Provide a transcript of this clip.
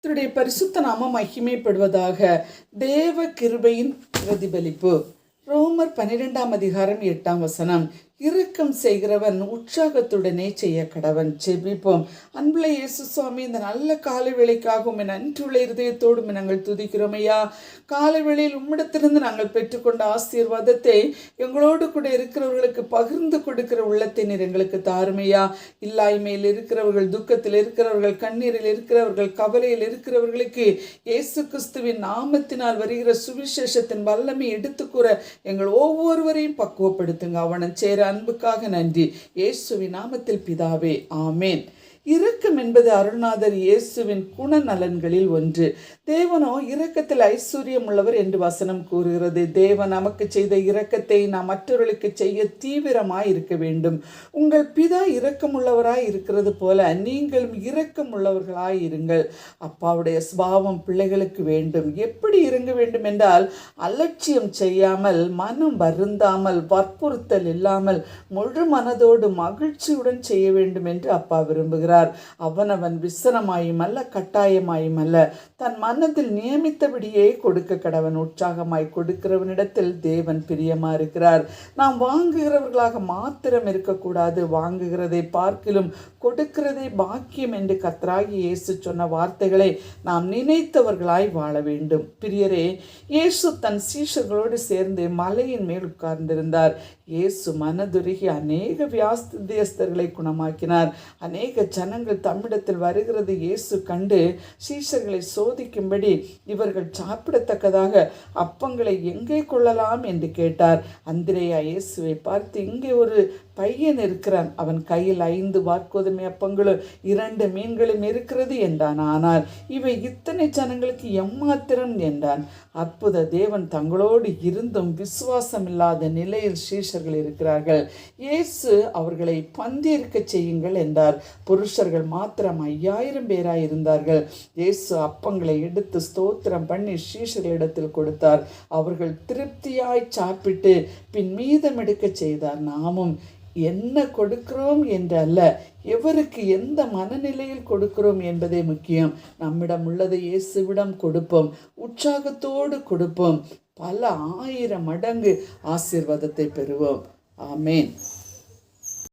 கர்த்தருடைய பரிசுத்த நாமம் மகிமைப்படுவதாக. தேவ கிருபையின் பிரதிபலிப்பு. ரோமர் 12:8 இரக்கம் செய்கிறவன் உற்சாகத்துடனே செய்ய கடவன். செபிப்போம். அன்புள்ள இயேசு சுவாமி, இந்த நல்ல காலை வேளைக்காகவும் என் அன்புள்ள இருதயத்தோடும் நாங்கள் துதிக்கிறோம் ஐயா. காலை வேளையில் உம்மிடத்திலிருந்து நாங்கள் பெற்றுக்கொண்ட ஆசீர்வாதத்தை எங்களோடு கூட இருக்கிறவர்களுக்கு பகிர்ந்து கொடுக்கிற உள்ளத்தை நீர் எங்களுக்கு தாருமையா. இல்லாய்மையில் இருக்கிறவர்கள், துக்கத்தில் இருக்கிறவர்கள், கண்ணீரில் இருக்கிறவர்கள், கவலையில் இருக்கிறவர்களுக்கு இயேசு கிறிஸ்துவின் நாமத்தினால் வருகிற சுவிசேஷத்தின் வல்லமை எடுத்துக்கூற எங்கள் ஒவ்வொருவரையும் பக்குவப்படுத்துங்க. அவனை சேர அன்புக்காக நன்றி. இயேசுவின் நாமத்தில் பிதாவே, ஆமேன். இரக்கம் என்பது அருள்நாதர் இயேசுவின் குணநலன்களில் ஒன்று. தேவனோ இரக்கத்தில் ஐஸ்வர்யம் உள்ளவர் என்று வசனம் கூறுகிறது. தேவன் நமக்கு செய்த இரக்கத்தை நாம் மற்றவர்களுக்கு செய்ய தீவிரமாய் இருக்க வேண்டும். உங்கள் பிதா இரக்கமுள்ளவராய் இருக்கிறது போல நீங்களும் இரக்கம் உள்ளவர்களாய் இருங்கள். அப்பாவுடைய சுபாவம் பிள்ளைகளுக்கு வேண்டும். எப்படி இருங்க வேண்டும் என்றால், அலட்சியம் செய்யாமல், மனம் வருந்தாமல், வற்புறுத்தல் இல்லாமல் முழு மனதோடு மகிழ்ச்சியுடன் செய்ய வேண்டும் என்று அப்பா விரும்புகிறார். அவனவன் விசனமாயும் அல்ல, கட்டாயமாயும் அல்ல, தன் மனதில் நியமித்தபடியே கொடுக்க கடவன். உற்சாகமாய் கொடுக்கிறவனிடத்தில் தேவன் பிரியமா இருக்கிறார். நாம் வாங்குகிறவர்களாக மாத்திரம் இருக்கக்கூடாது. வாங்குகிறதை பார்க்கிலும் கொடுக்கிறதை பாக்கியம் என்று கர்த்தராகிய இயேசு சொன்ன வார்த்தைகளை நாம் நினைத்தவர்களாய் வாழ வேண்டும். பிரியரே, இயேசு தன் சீஷர்களோடு சேர்ந்து மலையின் மேல் உட்கார்ந்திருந்தார். இயேசு மனதுருகி அநேக வியாதியஸ்தர்களை குணமாக்கினார். அநேக ஜனங்கள் தம்மிடத்தில் வருகிறது இயேசு கண்டு சீஷர்களை சோதிக்கும்படி இவர்கள் சாப்பிடத்தக்கதாக அப்பங்களை எங்கே கொள்ளலாம் என்று கேட்டார். அந்திரேயா இயேசுவை பார்த்து, இங்கே ஒரு பையன் இருக்கிறான், அவன் கையில் 5 வாற்கோதுமை அப்பங்களும் 2 மீன்களும் இருக்கிறது என்றான். ஆனால் இவை இத்தனை ஜனங்களுக்கு எம்மாத்திரம் என்றான். அற்புத தேவன் தங்களோடு இருந்தும் விசுவாசம் இல்லாத நிலையில் சீஷர்கள் இருக்கிறார்கள். இயேசு அவர்களை பந்தியிருக்க செய்யுங்கள் என்றார். புருஷர்கள் மாத்திரம் 5000 பேராய் இருந்தார்கள். இயேசு அப்பங்களை எடுத்து ஸ்தோத்திரம் பண்ணி சீஷர்களிடத்தில் கொடுத்தார். அவர்கள் திருப்தியாய் சாப்பிட்டு பின் மீதம் எடுக்க செய்தார். நாமும் என்ன கொடுக்கிறோம் என்று அல்ல, எவருக்கு எந்த மனநிலையில் கொடுக்கிறோம் என்பதே முக்கியம். நம்மிடம் உள்ளதை இயேசுவிடம் கொடுப்போம், உற்சாகத்தோடு கொடுப்போம், பல 1000 மடங்கு ஆசீர்வாதத்தை பெறுவோம். ஆமேன்.